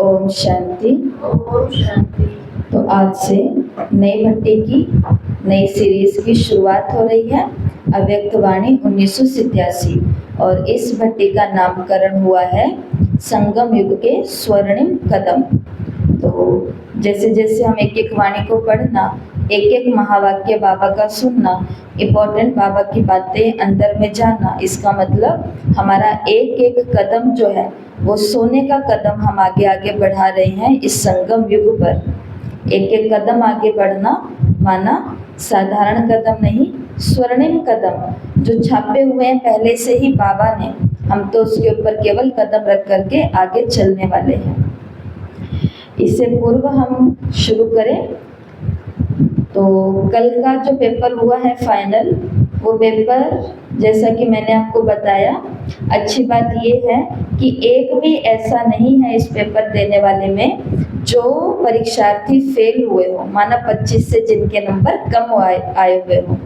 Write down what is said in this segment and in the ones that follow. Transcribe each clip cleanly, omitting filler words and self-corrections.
ओम शांति। ओम शांति। तो आज से नई भट्टी की नई सीरीज की शुरुआत हो रही है, अव्यक्त वाणी 1987, और इस भट्टी का नामकरण हुआ है संगम युग के स्वर्णिम कदम। तो जैसे जैसे हम एक एक वाणी को पढ़ना, एक एक महावाक्य बाबा का सुनना, इम्पोर्टेंट बाबा की बातें अंदर में जाना, इसका मतलब हमारा एक एक कदम जो है वो सोने का कदम हम आगे आगे बढ़ा रहे हैं इस संगम युग पर। एक एक कदम आगे बढ़ना माना साधारण कदम नहीं, स्वर्णिम कदम जो छापे हुए हैं पहले से ही बाबा ने, हम तो उसके ऊपर केवल कदम रख करके आगे चलने वाले हैं। इससे पूर्व हम शुरू करें तो कल का जो पेपर हुआ है फाइनल, वो पेपर जैसा कि मैंने आपको बताया, अच्छी बात ये है कि एक भी ऐसा नहीं है इस पेपर देने वाले में जो परीक्षार्थी फेल हुए हो, माना 25 से जिनके नंबर कम आए हुए हो।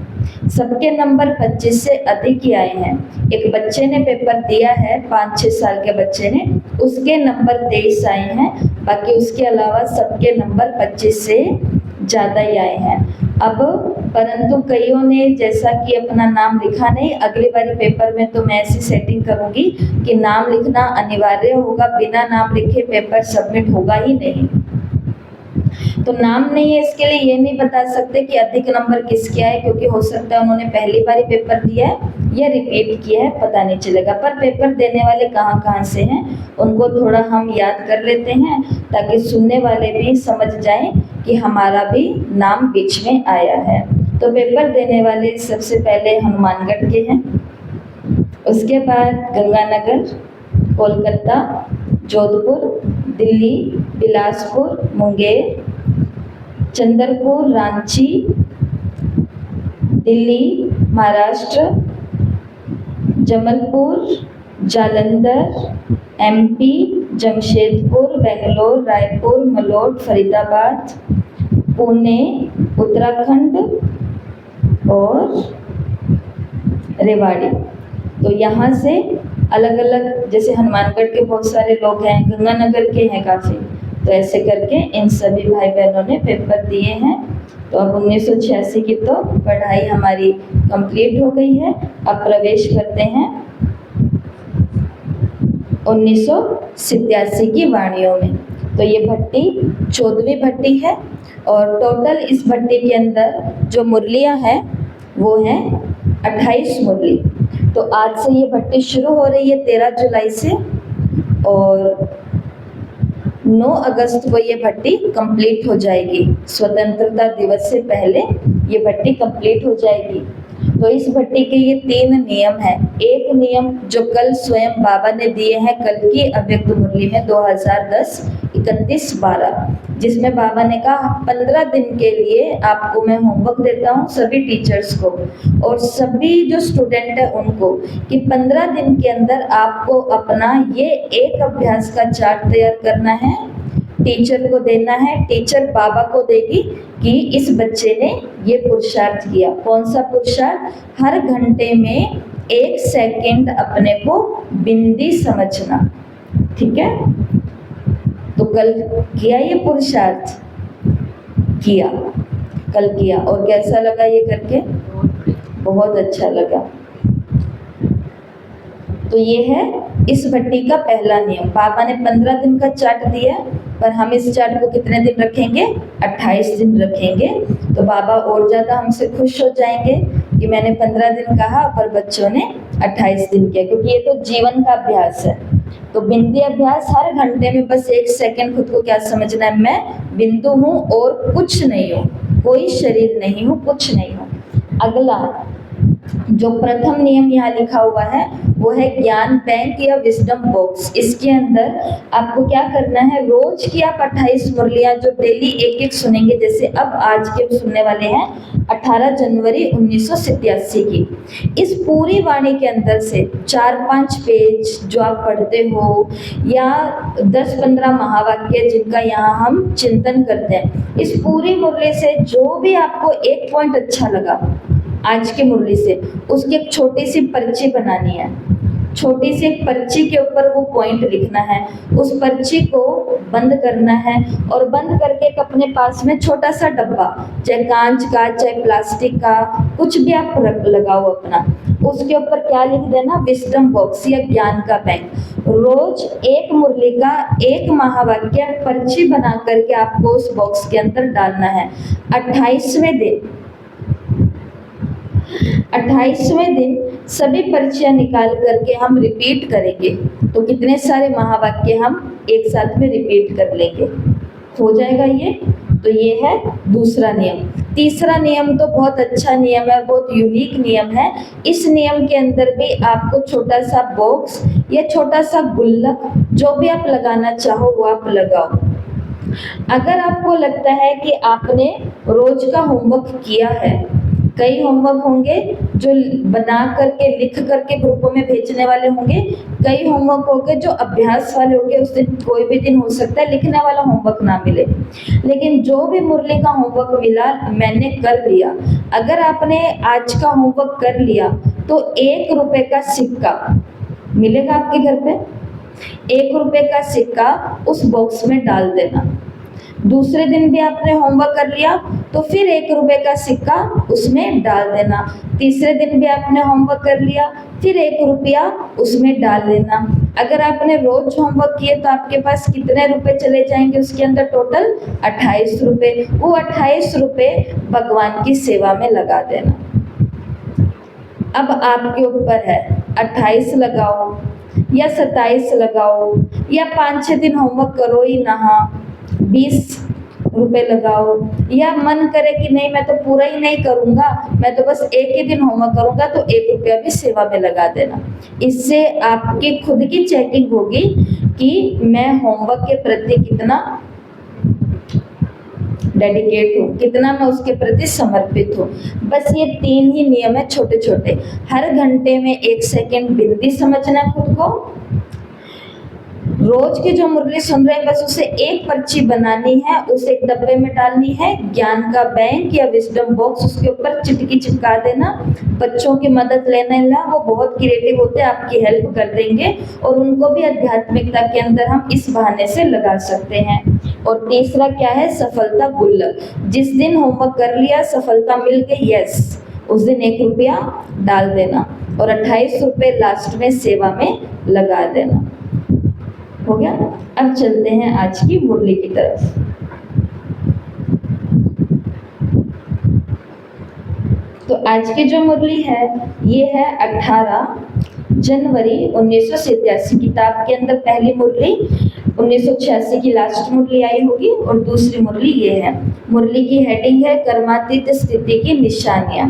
सबके नंबर 25 से अधिक ही आए हैं। एक बच्चे ने पेपर दिया है, 5-6 साल के बच्चे ने, उसके नंबर 23 आए हैं, बाकी उसके अलावा सबके नंबर 25 से ज़्यादा ही आए हैं। अब परंतु कईयों ने जैसा कि अपना नाम लिखा नहीं, अगली बारी पेपर में तो मैं ऐसी सेटिंग करूंगी कि नाम लिखना अनिवार्य होगा, बिना नाम लिखे पेपर सबमिट होगा ही नहीं। तो नाम नहीं है इसके लिए ये नहीं बता सकते कि अधिक नंबर किसके आए, क्योंकि हो सकता है उन्होंने पहली बार पेपर दिया है या रिपीट किया है, पता नहीं चलेगा। पर पेपर देने वाले कहाँ कहाँ से हैं उनको थोड़ा हम याद कर लेते हैं, ताकि सुनने वाले भी समझ जाएं कि हमारा भी नाम बीच में आया है। तो पेपर देने वाले सबसे पहले हनुमानगढ़ के हैं, उसके बाद गंगानगर, कोलकाता, जोधपुर, दिल्ली, बिलासपुर, मुंगेर, चंद्रपुर, रांची, दिल्ली, महाराष्ट्र, जबलपुर, जालंधर, एमपी, जमशेदपुर, बेंगलोर, रायपुर, मलोट, फरीदाबाद, पुणे, उत्तराखंड और रेवाड़ी। तो यहाँ से अलग अलग, जैसे हनुमानगढ़ के बहुत सारे लोग हैं, गंगानगर के हैं काफ़ी, तो ऐसे करके इन सभी भाई बहनों ने पेपर दिए हैं। तो अब 1986 की तो पढ़ाई हमारी कंप्लीट हो गई है। अब प्रवेश करते हैं 1987 की वाणियों में। तो ये भट्टी 14वीं भट्टी है, और टोटल इस भट्टी के अंदर जो मुरलियाँ हैं वो हैं 28 मुरली। तो आज से ये भट्टी शुरू हो रही है 13 जुलाई से, और 9 अगस्त को ये भट्टी कंप्लीट हो जाएगी। स्वतंत्रता दिवस से पहले ये भट्टी कंप्लीट हो जाएगी। तो इस भट्टी के ये 3 नियम हैं। एक नियम जो कल स्वयं बाबा ने दिए हैं कल की अव्यक्त मुरली में 2010-31-12, जिसमें बाबा ने कहा 15 दिन के लिए आपको मैं होमवर्क देता हूँ सभी टीचर्स को और सभी जो स्टूडेंट है उनको, कि 15 दिन के अंदर आपको अपना ये एक अभ्यास का चार्ट तैयार करना है, टीचर को देना है, टीचर बाबा को देगी कि इस बच्चे ने ये पुरुषार्थ किया। कौन सा पुरुषार्थ? हर घंटे में 1 सेकंड अपने को बिंदी समझना। ठीक है, तो कल किया ये पुरुषार्थ, किया, कल किया, और कैसा लगा ये करके? बहुत अच्छा लगा। तो ये है इस भट्टी का पहला नियम। बाबा ने 15 दिन का चार्ट दिया, पर हम इस चार्ट को कितने दिन रखेंगे? 28 दिन रखेंगे। तो बाबा और ज़्यादा हमसे खुश हो जाएंगे कि मैंने 15 दिन कहा पर बच्चों ने 28 दिन किया, क्योंकि ये तो जीवन का अभ्यास है। तो बिंदी अभ्यास, हर घंटे में बस 1 सेकंड खुद को क्या समझना है? मैं बिंदु हूँ और कुछ नहीं हूँ, कोई शरीर नहीं हूँ, कुछ नहीं हूँ। अगला जो प्रथम नियम यहाँ लिखा हुआ है वो है ज्ञान बैंक या विजडम बॉक्स। इसके अंदर आपको क्या करना है? रोज की आप 28 मुरलियाँ जो डेली एक एक सुनेंगे, जैसे अब आज के सुनने वाले हैं 18 जनवरी 1987 की। इस पूरी वाणी के अंदर से 4-5 पेज जो आप पढ़ते हो, या 10-15 महावाक्य जिनका यहाँ हम चिंतन करते हैं, इस पूरी मुरली से जो भी आपको एक पॉइंट अच्छा लगा आज की मुरली से, उसकी एक छोटी सी पर्ची बनानी है। छोटी सी एक पर्ची के ऊपर वो पॉइंट लिखना है, उस पर्ची को बंद करना है और बंद करके एक अपने पास में छोटा सा डब्बा, चाहे कांच का चाहे प्लास्टिक का, कुछ भी आप लगाओ अपना, उसके ऊपर क्या लिख देना, विजडम बॉक्स या ज्ञान का बैंक। रोज एक मुरली का एक महावाक्य पर्ची बना करके आपको उस बॉक्स के अंदर डालना है। 28वें दिन सभी पर्चियां निकाल करके हम रिपीट करेंगे। तो कितने सारे महावाक्य हम एक साथ में रिपीट कर लेंगे, हो जाएगा ये। तो ये है दूसरा नियम। तीसरा नियम तो बहुत अच्छा नियम है, बहुत यूनिक नियम है। इस नियम के अंदर भी आपको छोटा सा बॉक्स या छोटा सा गुल्लक, जो भी आप लगाना चाहो वो आप लगाओ। अगर आपको लगता है कि आपने रोज का होमवर्क किया है, कई होमवर्क होंगे जो बना करके लिख करके ग्रुपों में भेजने वाले होंगे, कई होमवर्क होंगे जो अभ्यास वाले होंगे, उस दिन कोई भी दिन हो सकता है लिखने वाला होमवर्क ना मिले, लेकिन जो भी मुरली का होमवर्क मिला मैंने कर लिया। अगर आपने आज का होमवर्क कर लिया तो 1 रुपए का सिक्का मिलेगा आपके घर पे, 1 रुपए का सिक्का उस बॉक्स में डाल देना। दूसरे दिन भी आपने होमवर्क कर लिया तो फिर 1 रुपए का सिक्का उसमें डाल देना। तीसरे दिन भी आपने होमवर्क कर लिया, फिर 1 रुपया उसमें डाल देना। अगर आपने रोज होमवर्क किए तो आपके पास कितने रुपए चले जाएंगे उसके अंदर, टोटल 28 रुपए। वो 28 रुपए भगवान की सेवा में लगा देना। अब आपके ऊपर है, 28 लगाओ या 27 लगाओ या 5-6 दिन होमवर्क करो ही ना, 20 रुपए लगाओ, या मन करे कि नहीं मैं तो पूरा ही नहीं करूंगा, मैं तो बस एक ही दिन होमवर्क करूंगा, तो 1 रुपया भी सेवा में लगा देना। इससे आपकी खुद की चेकिंग होगी कि मैं होमवर्क के प्रति कितना डेडिकेट हूँ, कितना मैं उसके प्रति समर्पित हूँ। बस ये 3 ही नियम है छोटे छोटे। हर घंटे में 1 सेकंड बिंदी समझना खुद को। रोज की जो मुरली सुन रहे हैं बस उसे एक पर्ची बनानी है, उसे एक डब्बे में डालनी है, ज्ञान का बैंक या विजडम बॉक्स उसके ऊपर चिटकी चिपका देना। बच्चों की मदद लेने ला, वो बहुत क्रिएटिव होते हैं, आपकी हेल्प कर देंगे और उनको भी आध्यात्मिकता के अंदर हम इस बहाने से लगा सकते हैं। और तीसरा क्या है, सफलता गुल्लक। जिस दिन होमवर्क कर लिया, सफलता मिल गई, यस, उस दिन 1 रुपया डाल देना और 28 रुपए लास्ट में सेवा में लगा देना। हो गया। अब चलते हैं आज की मुरली की तरफ। तो आज की जो मुरली है ये है 18 जनवरी 1987। किताब के अंदर पहली मुरली 1986 की लास्ट मुरली आई होगी और दूसरी मुरली ये है। मुरली की हेडिंग है कर्मातीत स्थिति की निशानियां।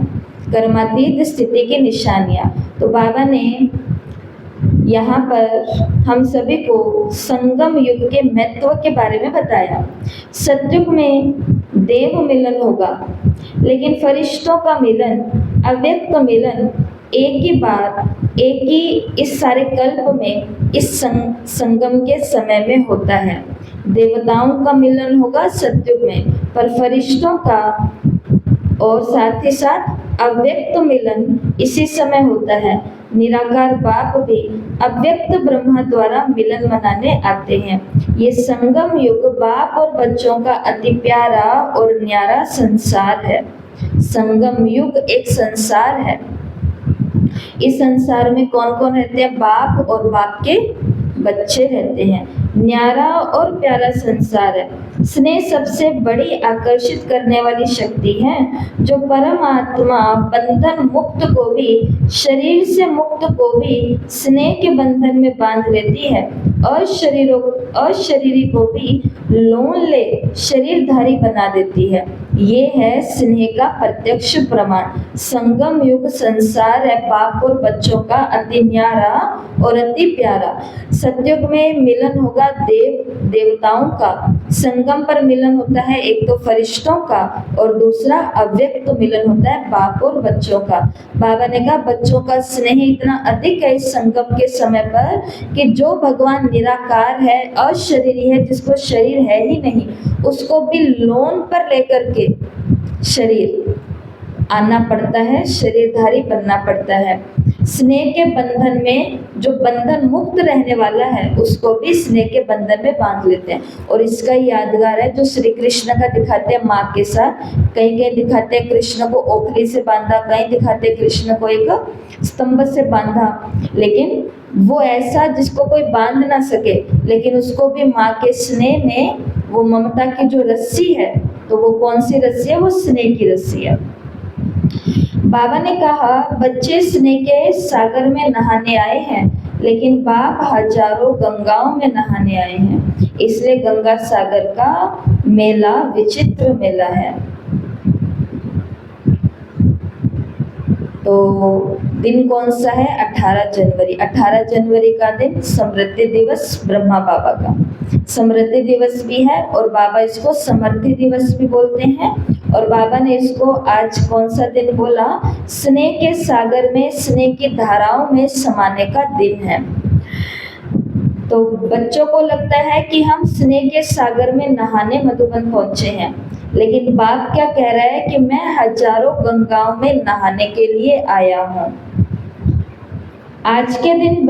कर्मातीत स्थिति की निशानियां। तो बाबा ने यहाँ पर हम सभी को संगम युग के महत्व के बारे में बताया। सतयुग में देव मिलन होगा, लेकिन फरिश्तों का मिलन, अव्यक्त मिलन एक ही बार, एक ही इस सारे कल्प में, इस संगम के समय में होता है। देवताओं का मिलन होगा सतयुग में, पर फरिश्तों का और साथ ही साथ अव्यक्त मिलन इसी समय होता है। निराकार बाप भी अव्यक्त ब्रह्मा द्वारा मिलन मनाने आते हैं। ये संगम युग बाप और बच्चों का अति प्यारा और न्यारा संसार है। संगम युग एक संसार है। इस संसार में कौन कौन रहते हैं? बाप और बाप के बच्चे रहते हैं। न्यारा और प्यारा संसार है। स्नेह सबसे बड़ी आकर्षित करने वाली शक्ति है, जो परमात्मा बंधन मुक्त को भी, शरीर से मुक्त को भी स्नेह के बंधन में बांध लेती है। अशरीरी को भी लोन ले शरीरधारी बना देती है। ये है स्नेह का प्रत्यक्ष प्रमाण। संगम युग संसार है बाप और बच्चों का अति न्यारा और अति प्यारा। सतयुग में मिलन होगा देवताओं का। संगम पर मिलन होता है एक तो फरिश्तों का और दूसरा अव्यक्त मिलन होता है बाप और बच्चों का। बाबा ने कहा बच्चों का स्नेह इतना अधिक है इस संगम के समय पर कि जो भगवान निराकार है, अशरीरी है, जिसको शरीर है ही नहीं, उसको भी लोन पर लेकर के शरीर आना पड़ता है, शरीरधारी बनना पड़ता है। स्नेह के बंधन में जो बंधन मुक्त रहने वाला है उसको भी स्नेह के बंधन में बांध लेते हैं। और इसका यादगार है जो श्री कृष्ण का दिखाते हैं माँ के साथ, कहीं कहीं दिखाते हैं कृष्ण को ओखली से बांधा, कहीं दिखाते हैं कृष्ण को एक स्तंभ से बांधा, लेकिन वो ऐसा जिसको कोई बांध ना सके, लेकिन उसको भी माँ के स्नेह ने वो ममता की जो रस्सी है, तो वो कौन सी रस्सी है? वो स्नेह की रस्सी है। बाबा ने कहा बच्चे स्नेह के सागर में नहाने आए हैं, लेकिन बाप हजारों गंगाओं में नहाने आए हैं, इसलिए गंगा सागर का मेला विचित्र मेला है। तो दिन कौन सा है? 18 जनवरी। 18 जनवरी का दिन समृद्धि दिवस ब्रह्मा बाबा का समृद्धि दिवस भी है, और बाबा इसको समृद्धि दिवस भी बोलते हैं। और बाबा ने इसको आज कौन सा दिन बोला? स्नेह के सागर में, स्नेह की धाराओं में समाने का दिन है। तो बच्चों को लगता है कि हम स्नेह के सागर में नहाने मधुबन पहुंचे हैं, लेकिन बाप क्या कह रहा है कि मैं हजारों गंगाओं में नहाने के लिए आया हूं। आज के दिन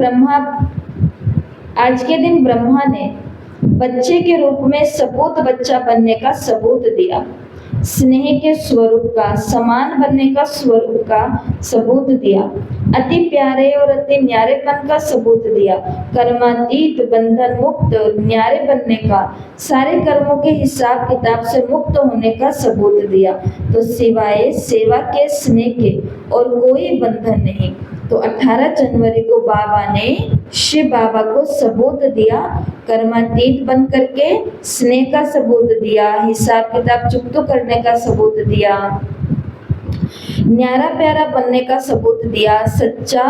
ब्रह्मा ने बच्चे के रूप में सपूत बच्चा बनने का सबूत दिया, स्नेह के स्वरूप का, समान बनने का स्वरूप का सबूत दिया, अति प्यारे और अति न्यारेपन का सबूत दिया, कर्मातीत, बंधन मुक्त, न्यारे बनने का, सारे कर्मों के हिसाब किताब से मुक्त होने का सबूत दिया। तो सिवाय सेवा के, स्नेह के और कोई बंधन नहीं। तो 18 जनवरी को बाबा ने शिव बाबा को सबूत दिया, कर्मातीत बन करके स्नेह का सबूत दिया, हिसाब किताब चुकतो करने का सबूत दिया, न्यारा प्यारा बनने का सबूत दिया, सच्चा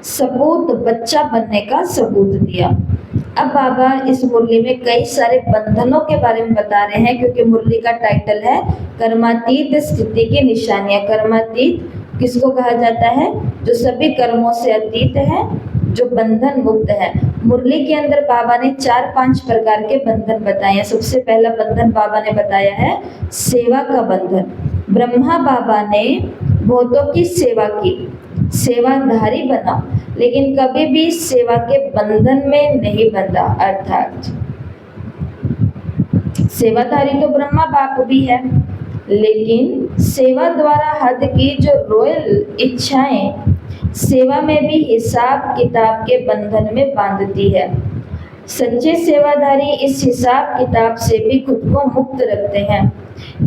सपूत बच्चा बनने का सबूत दिया। अब बाबा इस मुरली में कई सारे बंधनों के बारे में बता रहे हैं, क्योंकि मुरली का टाइटल है कर्मातीत स्थिति की निशानियां। कर्मातीत किसको कहा जाता है? जो सभी कर्मों से अतीत है, जो बंधन मुक्त है। मुरली के अंदर बाबा ने 4-5 प्रकार के बंधन बताए हैं। सबसे पहला बंधन बाबा ने बताया है सेवा का बंधन। ब्रह्मा बाबा ने बहुतों की सेवा की, सेवाधारी बना, लेकिन कभी भी सेवा के बंधन में नहीं बंधा। अर्थात सेवाधारी तो ब्रह्मा बाप भी है, लेकिन सेवा द्वारा हद की जो रॉयल इच्छाएं सेवा में भी हिसाब किताब के बंधन में बांधती है। सच्चे सेवाधारी इस हिसाब किताब से भी खुद को मुक्त रखते हैं,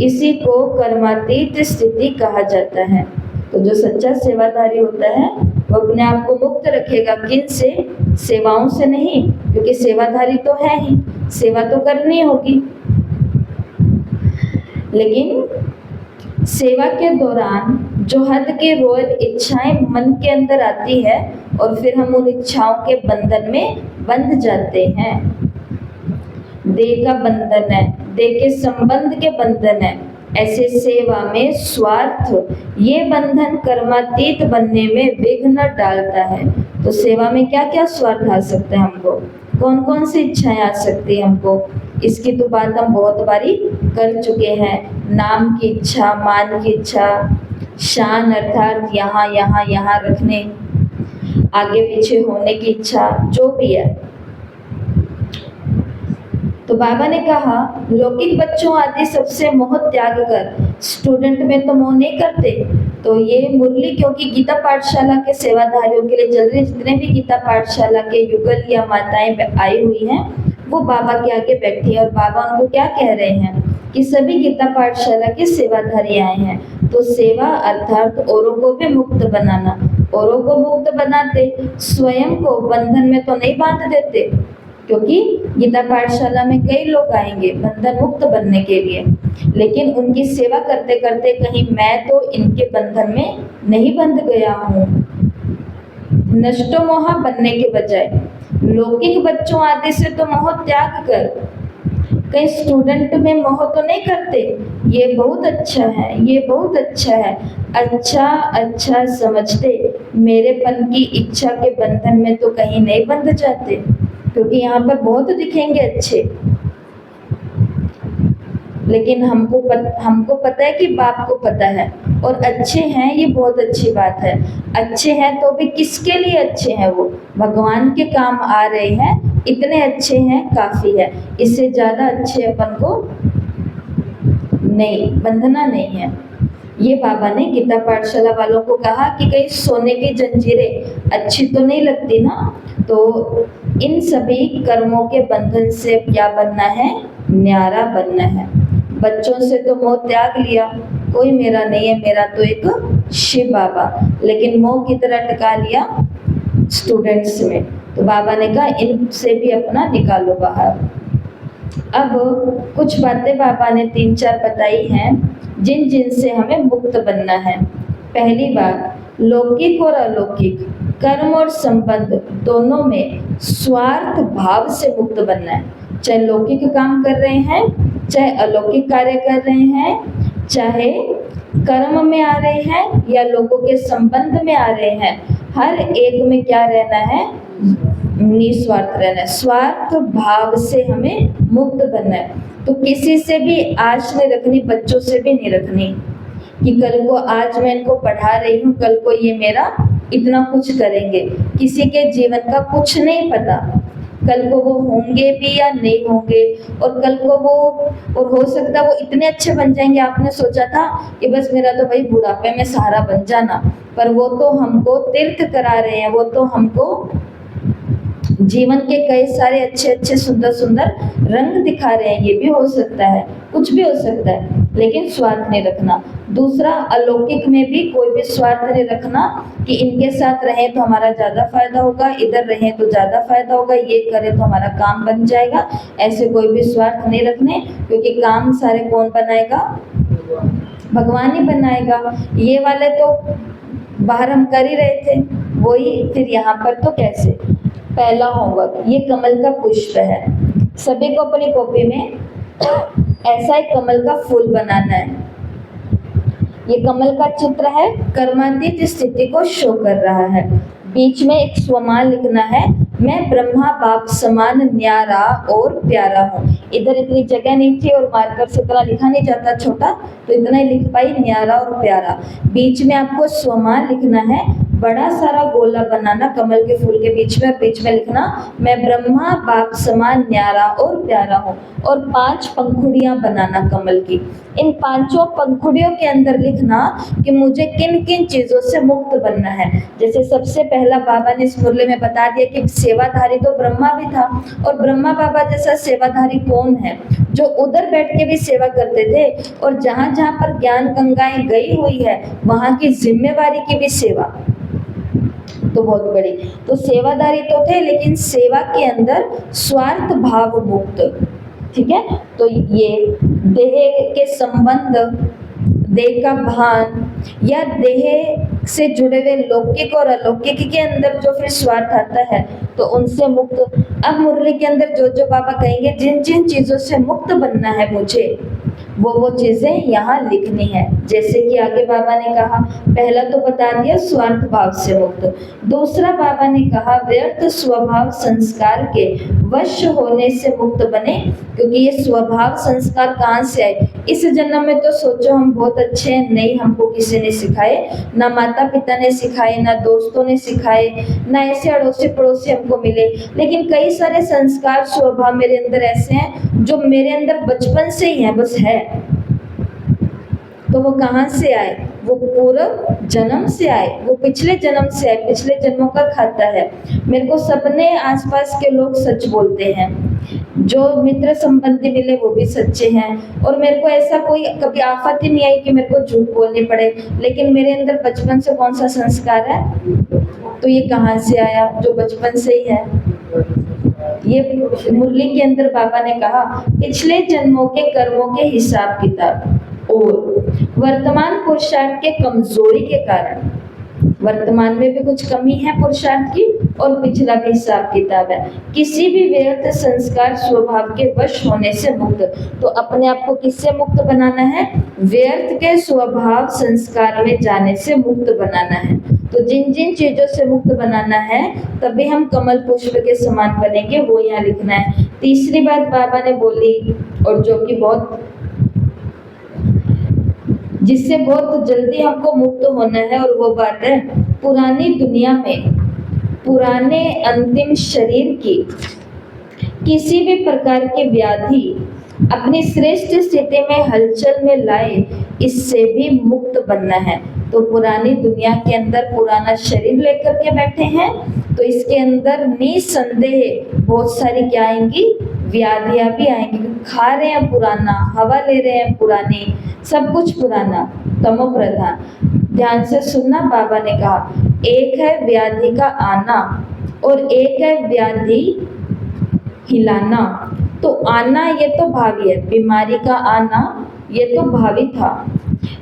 इसी को कर्मातीत स्थिति कहा जाता है। तो जो सच्चा सेवाधारी होता है वो अपने आप को मुक्त रखेगा, किन से? सेवाओं से नहीं, क्योंकि सेवाधारी तो है ही, सेवा तो करनी होगी। लेकिन सेवा के दौरान जो हद की रॉयल इच्छाएं मन के अंदर आती है और फिर हम उन इच्छाओं के बंधन में बंध जाते हैं। देह का बंधन है, देह के संबंध के बंधन है। ऐसे सेवा में स्वार्थ, ये बंधन कर्मातीत बनने में विघ्न डालता है। तो सेवा में क्या क्या स्वार्थ आ सकते हैं हमको, कौन कौन सी इच्छाएं आ सकती है हमको, इसकी तो बात हम बहुत बारी कर चुके हैं। नाम की इच्छा, मान की इच्छा, शान अर्थात यहाँ यहाँ यहाँ रखने, आगे पीछे होने की इच्छा, जो भी है। तो बाबा ने कहा लौकिक बच्चों आदि सबसे मोह त्याग कर, स्टूडेंट में तो मोह नहीं करते। तो ये मुरली क्योंकि गीता पाठशाला के सेवाधारियों के लिए चल रही, जितने भी गीता पाठशाला के युगल या माताएं आई हुई हैं वो बाबा के आगे बैठी है, और बाबा उनको क्या कह रहे हैं कि सभी गीता पाठशाला के सेवाधारी आए हैं। तो सेवा अर्थात औरों को भी मुक्त बनाना, औरों को मुक्त बनाते, स्वयं को बंधन में तो नहीं बांध देते, क्योंकि गीता पाठशाला में कई लोग आएंगे बंधन मुक्त बनने के लिए, लेकिन उनकी सेवा करते करते कहीं मैं तो इनके बंधन में नहीं बंध गया हूँ। नष्टो मोह बनने के बजाय लौकिक बच्चों आदि से तो मोह त्याग कर, कई स्टूडेंट में मोह तो नहीं करते, ये बहुत अच्छा है, ये बहुत अच्छा है, अच्छा अच्छा समझते, मेरेपन की इच्छा के बंधन में तो कहीं नहीं बंध जाते, क्योंकि यहाँ पर बहुत दिखेंगे अच्छे। लेकिन हमको पता है कि बाप को पता है, और अच्छे हैं ये बहुत अच्छी बात है। अच्छे हैं तो भी किसके लिए अच्छे हैं? वो भगवान के काम आ रहे हैं, इतने अच्छे हैं काफ़ी है। इससे ज़्यादा अच्छे अपन को नहीं बंधना नहीं है। ये बाबा ने गीता पाठशाला वालों को कहा कि कहीं सोने की जंजीरें अच्छी तो नहीं लगती ना, तो इन सभी कर्मों के बंधन से क्या बनना है? न्यारा बनना है। बच्चों से तो मोह त्याग लिया, कोई मेरा नहीं है, मेरा तो एक शिव बाबा, लेकिन मोह की तरह टिका लिया स्टूडेंट्स में। तो बाबा ने कहा इनसे भी अपना निकालो बाहर। अब कुछ बातें बाबा ने 3-4 बताई हैं जिन जिन से हमें मुक्त बनना है। पहली बात, लौकिक और अलौकिक कर्म और संबंध दोनों में स्वार्थ भाव से मुक्त बनना है। चाहे लौकिक काम कर रहे हैं, चाहे अलौकिक कार्य कर रहे हैं, चाहे कर्म में आ रहे हैं या लोगों के संबंध में आ रहे हैं, हर एक में क्या रहना है? निस्वार्थ रहना है। स्वार्थ भाव से हमें मुक्त बनना है। तो किसी से भी आश नहीं रखनी, बच्चों से भी नहीं रखनी कि कल को आज मैं इनको पढ़ा रही हूँ, कल को ये मेरा इतना कुछ करेंगे। किसी के जीवन का कुछ नहीं पता, कल को वो होंगे भी या नहीं होंगे, और कल को वो, और हो सकता है वो इतने अच्छे बन जाएंगे, आपने सोचा था कि बस मेरा तो भाई बुढ़ापे में सहारा बन जाना, पर वो तो हमको तीर्थ करा रहे हैं, वो तो हमको जीवन के कई सारे अच्छे अच्छे सुंदर सुंदर रंग दिखा रहे हैं। ये भी हो सकता है, कुछ भी हो सकता है, लेकिन स्वार्थ नहीं रखना। दूसरा, अलौकिक में भी कोई भी स्वार्थ नहीं रखना कि इनके साथ रहें तो हमारा ज़्यादा फायदा होगा, इधर रहें तो ज़्यादा फायदा होगा, ये करें तो हमारा काम बन जाएगा। ऐसे कोई भी स्वार्थ नहीं रखने, क्योंकि काम सारे कौन बनाएगा? भगवान ही बनाएगा। ये वाले तो बाहर हम कर ही रहे थे, वही फिर यहाँ पर तो कैसे? पहला होमवर्क, ये कमल का पुष्प है। सभी को अपनी कॉपी में ऐसा एक कमल का फूल बनाना है। ये कमल का चित्र है, कर्मातीत स्थिति को शो कर रहा है। बीच में एक स्वमान लिखना है, मैं ब्रह्मा बाप समान न्यारा और प्यारा हूँ। इधर इतनी जगह नहीं थी और मार्कर से इतना लिखा नहीं जाता छोटा, तो इतना ही लिख पाई, न्यारा और प्यारा। बीच में आपको स्वमान लिखना है, बड़ा सारा गोला बनाना कमल के फूल के बीच में, और बीच में लिखना मैं ब्रह्मा बाप समान न्यारा और प्यारा हूँ, और 5 पंखुड़ियाँ बनाना कमल की। इन 5 पंखुड़ियों के अंदर लिखना कि मुझे किन किन चीज़ों से मुक्त बनना है। जैसे सबसे पहला बाबा ने इस मुरली में बता दिया कि सेवाधारी तो ब्रह्मा भी था, और ब्रह्मा बाबा जैसा सेवाधारी कौन है? जो उधर बैठ के भी सेवा करते थे, और जहाँ जहाँ पर ज्ञान गंगाएं गई हुई है वहाँ की जिम्मेवारी की भी सेवा तो बहुत बड़ी। तो सेवादारी तो थे, लेकिन सेवा के अंदर स्वार्थ भाव मुक्त। ठीक है, तो ये देह के संबंध, देह का भान, या देह से जुड़े हुए लौकिक और अलौकिक के अंदर जो फिर स्वार्थ आता है, तो उनसे मुक्त। अब मुरली के अंदर जो जो बाबा कहेंगे जिन जिन चीजों से मुक्त बनना है मुझे, वो चीजें यहाँ लिखनी है। जैसे कि आगे बाबा ने कहा, पहला तो बता दिया स्वार्थ भाव से मुक्त। दूसरा बाबा ने कहा व्यर्थ स्वभाव संस्कार के वश होने से मुक्त बने, क्योंकि ये स्वभाव संस्कार कहाँ से आए? इस जन्म में तो सोचो हम बहुत अच्छे हैं, नहीं हमको किसी ने सिखाए, ना माता पिता ने सिखाए, ना दोस्तों ने सिखाए, ना ऐसे अड़ोसी पड़ोसी हमको मिले, लेकिन कई सारे संस्कार स्वभाव मेरे अंदर ऐसे हैं जो मेरे अंदर बचपन से ही हैं, बस है। तो वो कहाँ से आए? वो पूर्व जन्म से आए, वो पिछले जन्म से आए, पिछले जन्मों का खाता है। मेरे को सपने आसपास के लोग सच बोलते हैं, जो मित्र संबंधी मिले वो भी सच्चे हैं, और मेरे को ऐसा कोई कभी आफत ही नहीं आई कि मेरे को झूठ बोलनी पड़े। लेकिन मेरे अंदर बचपन से कौन सा संस्कार है? तो ये कहाँ से आया? जो बचपन से ही है। ये मुरली के अंदर बाबा ने कहा पिछले जन्मों के कर्मों के हिसाब किताब और वर्तमान पुरुषार्थ के कमजोरी के कारण, वर्तमान में भी कुछ कमी है पुरुषार्थ की, और पिछला भी हिसाब किताब है। किसी भी व्यर्थ संस्कार स्वभाव के वश होने से मुक्त। तो अपने आप को किससे मुक्त बनाना है? व्यर्थ के स्वभाव संस्कार में जाने से मुक्त बनाना है। तो जिन जिन चीजों से मुक्त बनाना है तभी हम कमल पुष्प के समान बनेंगे, वो यहाँ लिखना है। तीसरी बात बाबा ने बोली, और जो कि बहुत जिससे बहुत जल्दी हमको मुक्त होना है, और वो बात है पुरानी दुनिया में पुराने अंतिम शरीर की किसी भी प्रकार की व्याधि अपनी श्रेष्ठ स्थिति में हलचल में लाए, इससे भी मुक्त बनना है। तो पुरानी दुनिया के अंदर पुराना शरीर लेकर के बैठे हैं, तो इसके अंदर निसंदेह बहुत सारी क्या आएंगी, व्याधियां भी आएंगी। खा रहे हैं पुराना, हवा ले रहे हैं पुरानी, सब कुछ पुराना, तमो प्रधान। ध्यान से सुनना, बाबा ने कहा एक है व्याधि का आना और एक है व्याधि हिलाना। तो आना ये तो भावी है, बीमारी का आना ये तो भावी था,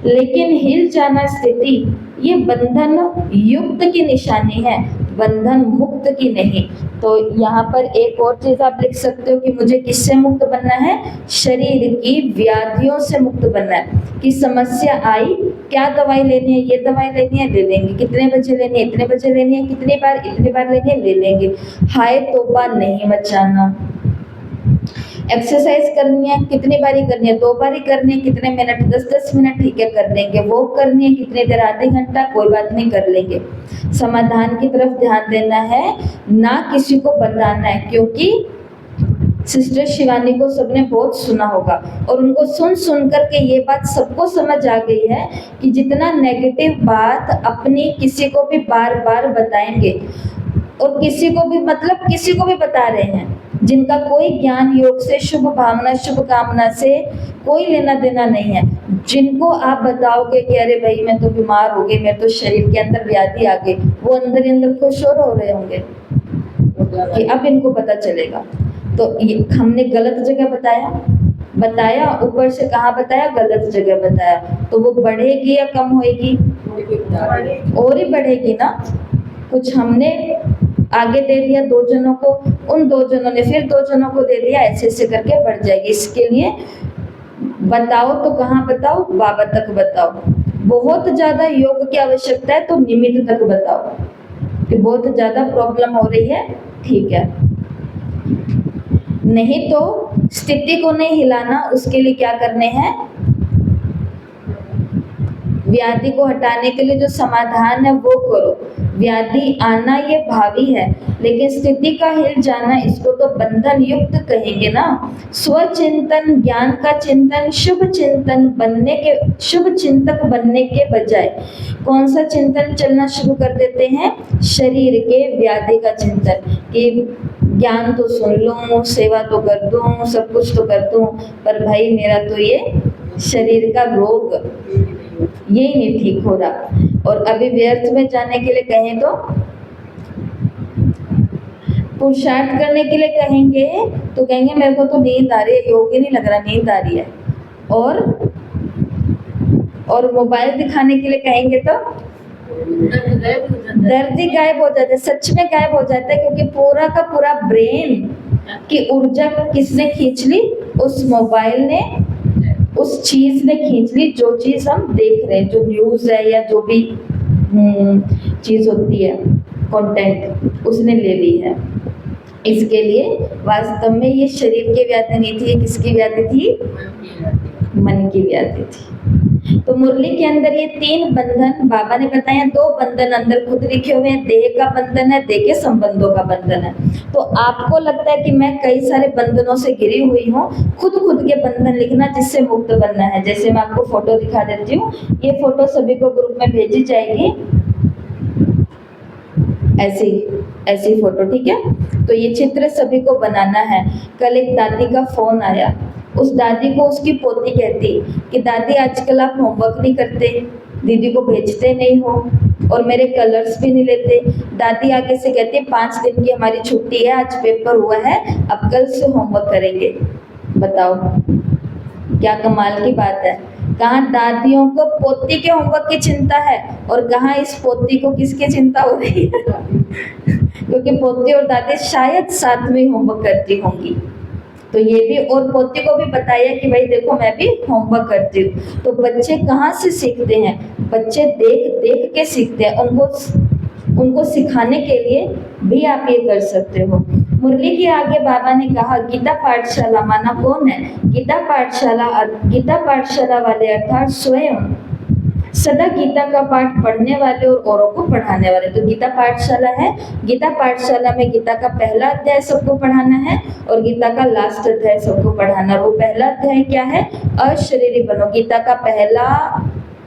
लेकिन हिल जाना स्थिति ये बंधन युक्त की निशानी है, बंधन मुक्त की नहीं। तो यहाँ पर एक और चीज आप लिख सकते हो कि मुझे किससे मुक्त बनना है, शरीर की व्याधियों से मुक्त बनना है। कि समस्या आई, क्या दवाई लेनी है, ये दवाई लेनी है, ले लेंगे। कितने बजे लेनी है, इतने बजे लेनी है। कितनी बार, इतनी बार लेनी है, ले लेंगे। हाय तौबा नहीं मचाना। एक्सरसाइज करनी है, कितनी बारी करनी है, 2 बारी करनी है, कितने मिनट, 10-10 मिनट, ठीक है कर लेंगे। वॉक करनी है, कितनी देर, आधे घंटा, कोई बात नहीं कर लेंगे। समाधान की तरफ ध्यान देना है, ना किसी को बताना है, क्योंकि सिस्टर शिवानी को सबने बहुत सुना होगा और उनको सुन सुन करके ये बात सबको समझ आ गई है कि जितना नेगेटिव बात अपनी किसी को भी बार बार बताएंगे, और किसी को भी मतलब किसी को भी बता रहे हैं जिनका कोई ज्ञान योग से, शुभ भावना, शुभ कामना से कोई लेना देना नहीं है, जिनको आप बताओगे कि अरे भाई मैं तो बीमार हो गई, मेरे तो शरीर के अंदर व्याधि आ गई, वो अंदर ही अंदर खुश हो रहे होंगे कि अब इनको पता चलेगा। तो ये हमने गलत जगह बताया, ऊपर से कहाँ बताया, गलत जगह बताया, तो वो बढ़ेगी या कम होएगी, और ही बढ़ेगी ना। कुछ हमने आगे दे दिया 2 जनों को, उन 2 जनों ने फिर 2 जनों को दे दिया, ऐसे ऐसे करके बढ़ जाएगी। इसके लिए बताओ तो कहाँ बताओ, बाबा तक बताओ। बहुत ज्यादा योग की आवश्यकता है तो निमित्त तक बताओ कि बहुत ज्यादा प्रॉब्लम हो रही है, ठीक है। नहीं तो स्थिति को नहीं हिलाना, उसके लिए क्या करने हैं, व्याधि को हटाने के लिए जो समाधान है वो करो। व्याधि आना ये भावी है, लेकिन स्थिति का हिल जाना इसको तो बंधन युक्त कहेंगे ना। स्वचिंतन, ज्ञान का चिंतन, शुभ चिंतन बनने के, शुभ चिंतक बनने के बजाय कौन सा चिंतन चलना शुरू कर देते हैं, शरीर के व्याधि का चिंतन। कि ज्ञान तो सुन लूं, सेवा तो कर दूं, सब कुछ तो कर दूं, पर भाई मेरा तो ये शरीर का रोग यही नहीं ठीक हो रहा। और अभी व्यर्थ में जाने के लिए कहें तो पुरुषार्थ करने के लिए कहेंगे तो कहेंगे मेरे को तो नींद आ रही है, योग ही नहीं लग रहा, नींद आ रही है। और मोबाइल दिखाने के लिए कहेंगे तो दर्द ही गायब हो जाता है, सच में गायब हो जाता है, क्योंकि पूरा का पूरा ब्रेन की ऊर्जा किसने खींच ली, उस मोबाइल ने, उस चीज ने खींच ली, जो चीज हम देख रहे हैं, जो न्यूज है या जो भी चीज होती है, कंटेंट, उसने ले ली है। इसके लिए वास्तव में ये शरीर की व्याधि नहीं थी, ये किसकी व्याधि थी, मन की व्याधि थी। तो मुरली के अंदर ये 3 बंधन बाबा ने बताया, 2 बंधन अंदर खुद लिखे हुए हैं, देह का बंधन है, देह के संबंधों का बंधन है। तो आपको लगता है कि मैं कई सारे बंधनों से घिरी हुई हूँ, खुद के बंधन लिखना जिससे मुक्त बनना है। जैसे मैं आपको फोटो दिखा देती हूँ, ये फोटो सभी को ग्रुप में भेजी जाएगी, ऐसी फोटो, ठीक है। तो ये चित्र सभी को बनाना है। कल एक दादी का फोन आया, उस दादी को उसकी पोती कहती कि दादी आजकल आप होमवर्क नहीं करते, दीदी को भेजते नहीं हो और मेरे कलर्स भी नहीं लेते। दादी आगे से कहती है 5 दिन की हमारी छुट्टी है, आज पेपर हुआ है, अब कल से होमवर्क करेंगे। बताओ क्या कमाल की बात है। कहाँ दादियों को पोती के होमवर्क की चिंता है और कहाँ इस पोती को किसकी चिंता हो रही है क्योंकि पोती और दादी शायद साथ में होमवर्क करती होंगी। तो ये भी, और पोती को भी बताया कि भाई देखो मैं भी होमवर्क करती हूँ। तो बच्चे कहाँ से सीखते हैं, बच्चे देख देख के सीखते हैं। उनको सिखाने के लिए भी आप ये कर सकते हो। मुरली के आगे बाबा ने कहा गीता पाठशाला, माना कौन है, गीता पाठशाला वाले अर्थात स्वयं सदा गीता का पाठ पढ़ने वाले और औरों को पढ़ाने वाले। तो गीता पाठशाला है, गीता पाठशाला में गीता का पहला अध्याय सबको पढ़ाना है और गीता का लास्ट अध्याय सबको पढ़ाना। वो पहला अध्याय क्या है? अशरीरी बनो। गीता का पहला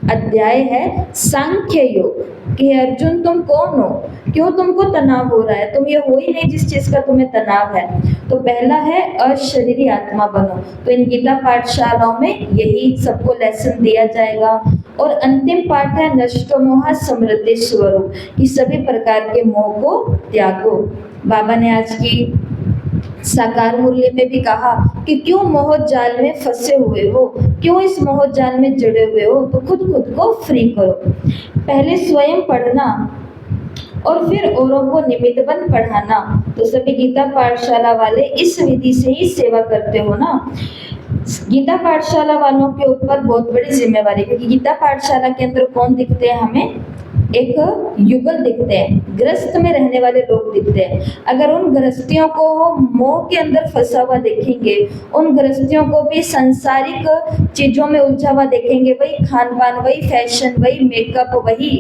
अध्याय है सांख्य योग, कि अर्जुन तुम कौन हो, क्यों तुमको तनाव हो रहा है, तुम ये हो ही नहीं जिस चीज का तुम्हें तनाव है। तो पहला है अशरीरी आत्मा बनो। तो इन गीता पाठशालाओं में यही सबको लेसन दिया जाएगा। और अंतिम पाठ है नष्टो मोह समृद्धि स्वरूप, कि सभी प्रकार के मोह को त्यागो। बाबा ने आज की साकार मुरली में भी कहा कि क्यों मोह जाल में फंसे हुए हो, क्यों इस मोह जाल में जुड़े हुए हो, तो खुद को फ्री करो। पहले स्वयं पढ़ना और फिर औरों को निमित्तबंद पढ़ाना। तो सभी गीता पाठशाला वाले इस विधि से ही सेवा करते हो ना। गीता पाठशाला वालों के ऊपर बहुत बड़ी जिम्मेवारी, क्योंकि गीता पाठशाला के अंदर कौन दिखते हैं हमें? एक युगल दिखते हैं, ग्रस्त में रहने वाले लोग दिखते हैं। अगर उन गृहस्थियों को मोह के अंदर फंसा हुआ देखेंगे, उन गृहस्थियों को भी सांसारिक चीजों में उलझा हुआ देखेंगे, वही खान पान, वही फैशन, वही मेकअप, वही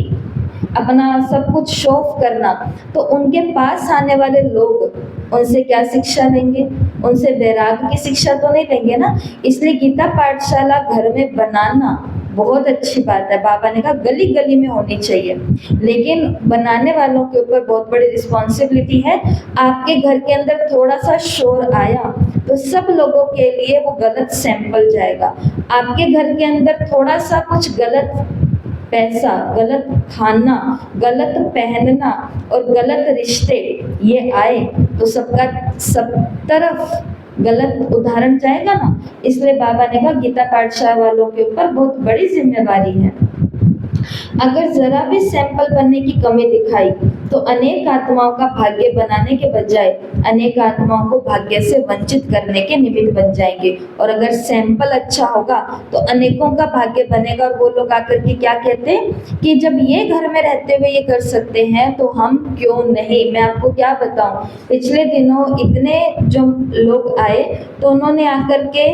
अपना सब कुछ शो ऑफ करना, तो उनके पास आने वाले लोग उनसे क्या शिक्षा लेंगे? उनसे वैराग्य की शिक्षा तो नहीं लेंगे ना। इसलिए गीता पाठशाला घर में बनाना बहुत अच्छी बात है। बाबा ने कहा गली गली में होनी चाहिए, लेकिन बनाने वालों के ऊपर बहुत बड़ी रिस्पॉन्सिबिलिटी है। आपके घर के अंदर थोड़ा सा शोर आया तो सब लोगों के लिए वो गलत सैंपल जाएगा। आपके घर के अंदर थोड़ा सा कुछ गलत पैसा, गलत खाना, गलत पहनना और गलत रिश्ते ये आए तो सबका सब तरफ गलत उदाहरण जाएगा ना। इसलिए बाबा ने कहा गीता पाठशाला वालों के ऊपर बहुत बड़ी जिम्मेवारी है। अगर जरा भी सैंपल बनने की कमी दिखाई तो अनेक आत्माओं का भाग्य बनाने के बजाय अनेक आत्माओं को भाग्य से वंचित करने के निमित्त बन जाएंगे। और अगर सैंपल अच्छा होगा तो अनेकों का भाग्य बनेगा। और वो लोग आकर के क्या कहते हैं कि जब ये घर में रहते हुए ये कर सकते हैं तो हम क्यों नहीं। मैं आपको क्या बताऊं, पिछले दिनों इतने जो लोग आए तो उन्होंने आकर के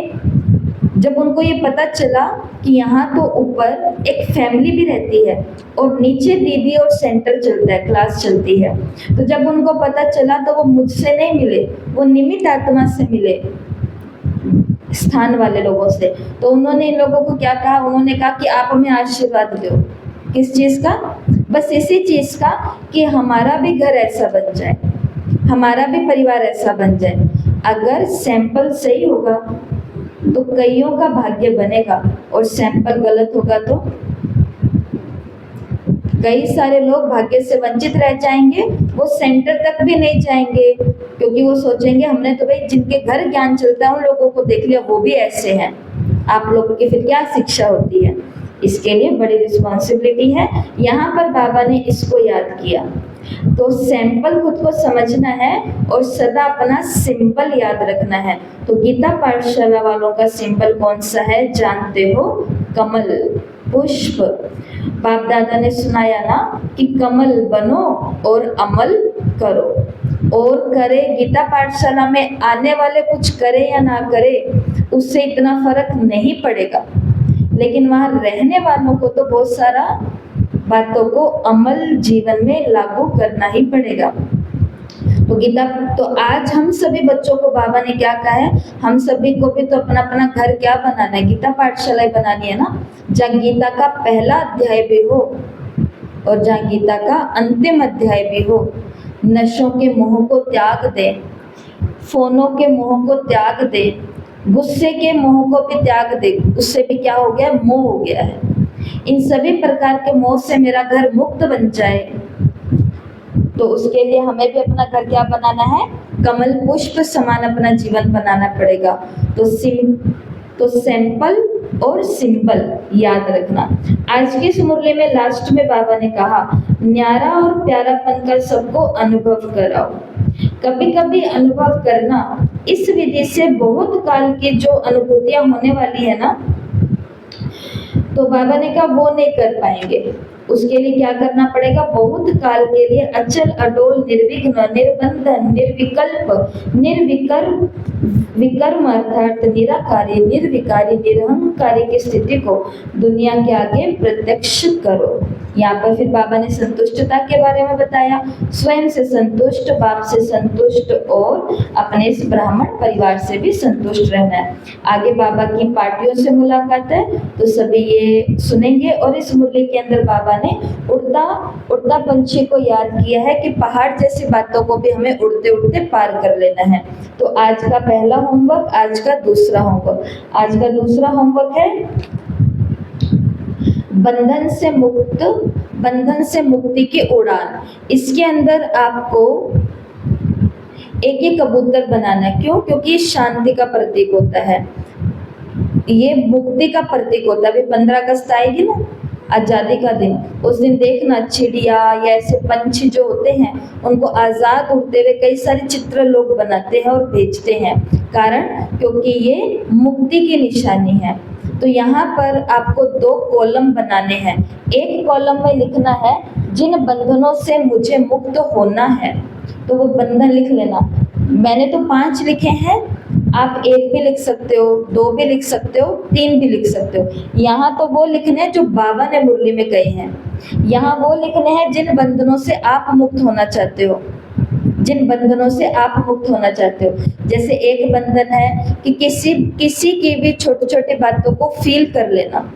जब उनको ये पता चला कि यहाँ तो ऊपर एक फैमिली भी रहती है और नीचे दीदी और सेंटर चलता है, क्लास चलती है, तो जब उनको पता चला तो वो मुझसे नहीं मिले, वो निमित्त आत्मा से मिले, स्थान वाले लोगों से। तो उन्होंने इन लोगों को क्या कहा? उन्होंने कहा कि आप हमें आशीर्वाद दो। किस चीज़ का? बस इसी चीज़ का कि हमारा भी घर ऐसा बन जाए, हमारा भी परिवार ऐसा बन जाए। अगर सैंपल सही होगा तो कईयों का भाग्य बनेगा और सैंपल गलत होगा तो कई सारे लोग भाग्य से वंचित रह जाएंगे, वो सेंटर तक भी नहीं जाएंगे, क्योंकि वो सोचेंगे हमने तो भाई जिनके घर ज्ञान चलता है उन लोगों को देख लिया, वो भी ऐसे हैं, आप लोगों की फिर क्या शिक्षा होती है। इसके लिए बड़ी रिस्पॉन्सिबिलिटी है। यहाँ पर बाबा ने इसको याद किया। तो सैंपल खुद को समझना है और सदा अपना सिंबल याद रखना है। तो गीता पाठशाला वालों का सिंबल कौन सा है जानते हो? कमल, पुष्प। बाप दादा ने सुनाया ना कि कमल बनो और अमल करो। और करे, गीता पाठशाला में आने वाले कुछ करे या ना करे उससे इतना फर्क नहीं पड़ेगा, लेकिन वहाँ रहने वालों को तो बहुत सारा बातों को अमल जीवन में लागू करना ही पड़ेगा। तो गीता, तो आज हम सभी बच्चों को बाबा ने क्या कहा है? हम सभी को भी तो अपना अपना घर क्या बनाना है? गीता पाठशाला बनानी है ना, जहाँ गीता का पहला अध्याय भी हो और जहाँ गीता का अंतिम अध्याय भी हो। नशों के मोह को त्याग दे, फोनों के मोह को त्याग दे, गुस्से के मोह को भी त्याग दे। उससे भी क्या हो गया? मोह हो गया है। इन सभी प्रकार के मोह से मेरा घर मुक्त बन जाए, तो उसके लिए हमें भी अपना घर क्या बनाना है? कमल पुष्प समान अपना जीवन बनाना पड़ेगा। तो सैंपल और सिंबल याद रखना। आज की इस मुरली में लास्ट में बाबा ने कहा न्यारा और प्यारापन का सबको अनुभव कराओ। कभी कभी अनुभव करना, इस विधि से बहुत काल की जो अनुभूतियां होने वाली है ना, तो बाबा ने कहा वो नहीं कर पाएंगे। उसके लिए क्या करना पड़ेगा? बहुत काल के लिए अचल, अडोल, निर्विघ्न, निर्बंधन, निर्विकल्प, निर्विकल्प विकर्म अर्थात निराकारी, निर्विकारी, निरहंकारी की स्थिति को दुनिया के आगे प्रत्यक्ष करो। यहाँ पर फिर बाबा ने संतुष्टता के बारे में बताया, स्वयं से संतुष्ट, बाप से संतुष्ट और अपने इस ब्राह्मण परिवार से भी संतुष्ट रहना है। आगे बाबा की पार्टियों से मुलाकात है, तो सभी ये सुनेंगे। और इस मुरली के अंदर बाबा ने उड़ता उड़ता पंछी को याद किया है कि पहाड़ जैसी बातों को भी हमें उड़ते उड़ते पार कर लेना है। तो आज का पहला होमवर्क, आज का दूसरा होमवर्क। आज का दूसरा होमवर्क है बंधन से मुक्ति की उड़ान। इसके अंदर आपको एक कबूतर बनाना है। क्यों? क्योंकि शांति का प्रतीक होता है, ये मुक्ति का प्रतीक होता है। अभी 15 अगस्त आएगी ना, आज़ादी का दिन, उस दिन देखना चिड़िया या ऐसे पंछी जो होते हैं उनको आज़ाद उड़ते हुए कई सारे चित्र लोग बनाते हैं और भेजते हैं। कारण क्योंकि ये मुक्ति की निशानी है। तो यहाँ पर आपको 2 कॉलम बनाने हैं। एक कॉलम में लिखना है जिन बंधनों से मुझे मुक्त होना है, तो वो बंधन लिख लेना। मैंने तो 5 लिखे हैं, आप 1 भी लिख सकते हो, 2 भी लिख सकते हो, 3 भी लिख सकते हो। यहाँ तो वो लिखने हैं जो बाबा ने मुरली में कहे हैं। यहाँ वो लिखने हैं जिन बंधनों से आप मुक्त होना चाहते हो, जिन बंधनों से आप मुक्त होना चाहते हो। जैसे एक बंधन है कि किसी की भी छोटी छोटी बातों को फील कर लेना,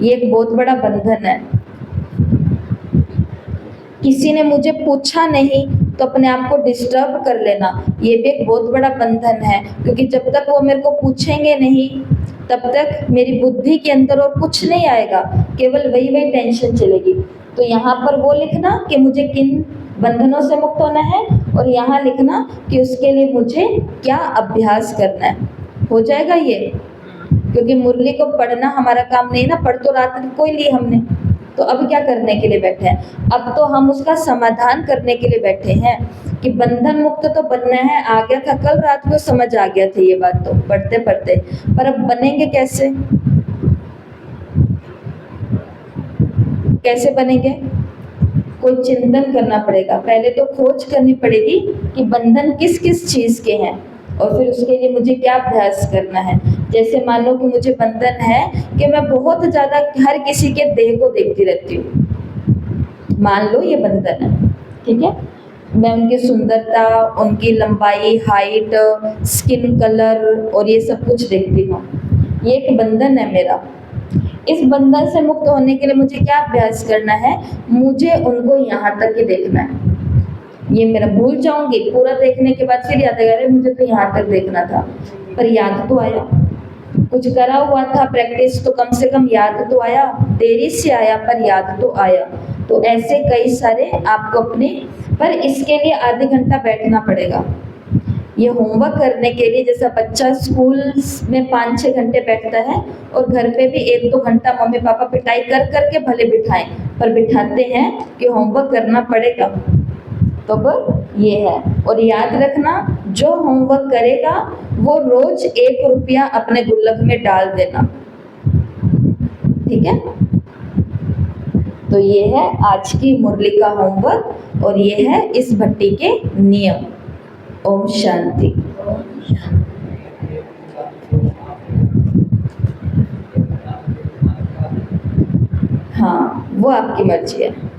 ये एक बहुत बड़ा बंधन है। किसी ने मुझे पूछा नहीं तो अपने आप को डिस्टर्ब कर लेना, ये भी एक बहुत बड़ा बंधन है। क्योंकि जब तक वो मेरे को पूछेंगे नहीं तब तक मेरी बुद्धि के अंदर और कुछ नहीं आएगा, केवल वही टेंशन चलेगी। तो यहाँ पर वो लिखना कि मुझे किन बंधनों से मुक्त होना है, और यहाँ लिखना कि उसके लिए मुझे क्या अभ्यास करना है। हो जाएगा ये? क्योंकि मुरली को पढ़ना हमारा काम नहीं ना, पढ़ तो रात को ही ली हमने, तो अब क्या करने के लिए बैठे हैं? अब तो हम उसका समाधान करने के लिए बैठे हैं कि बंधन मुक्त तो बनना है। आ गया था कल रात को, समझ आ गया था ये बात तो पढ़ते पढ़ते, पर अब बनेंगे कैसे? कैसे बनेंगे? कोई चिंतन करना पड़ेगा। पहले तो खोज करनी पड़ेगी कि बंधन किस किस चीज के हैं, और फिर उसके लिए मुझे क्या अभ्यास करना है। जैसे मान लो कि मुझे बंधन है कि मैं बहुत ज्यादा हर किसी के देह को देखती रहती हूँ, मान लो ये बंधन है, ठीक है। मैं उनकी सुंदरता, उनकी लंबाई, हाइट, स्किन कलर और ये सब कुछ देखती हूँ, ये एक बंधन है मेरा। इस बंधन से मुक्त होने के लिए मुझे क्या अभ्यास करना है? मुझे उनको यहाँ तक ही देखना है। ये मेरा भूल जाऊंगी, पूरा देखने के बाद फिर याद आएगा अरे मुझे तो यहाँ तक देखना था, पर याद तो आया। कुछ करा हुआ था प्रैक्टिस, तो कम से कम याद तो आया, देरी से आया पर याद तो आया। तो ऐसे कई सारे आपको अपने, पर इसके लिए आधे घंटा बैठना पड़ेगा। ये होमवर्क करने के लिए, जैसा बच्चा स्कूल में 5-6 घंटे बैठता है और घर पे भी 1-2 घंटा मम्मी पापा पिटाई कर करके भले बिठाएं, पर बिठाते हैं कि होमवर्क करना पड़ेगा। तो ये है। और याद रखना, जो होमवर्क करेगा वो रोज 1 रुपया अपने गुल्लक में डाल देना, ठीक है। तो ये है आज की मुरली का होमवर्क, और ये है इस भट्टी के नियम। ओम शांति। हाँ, वो आपकी मर्जी है।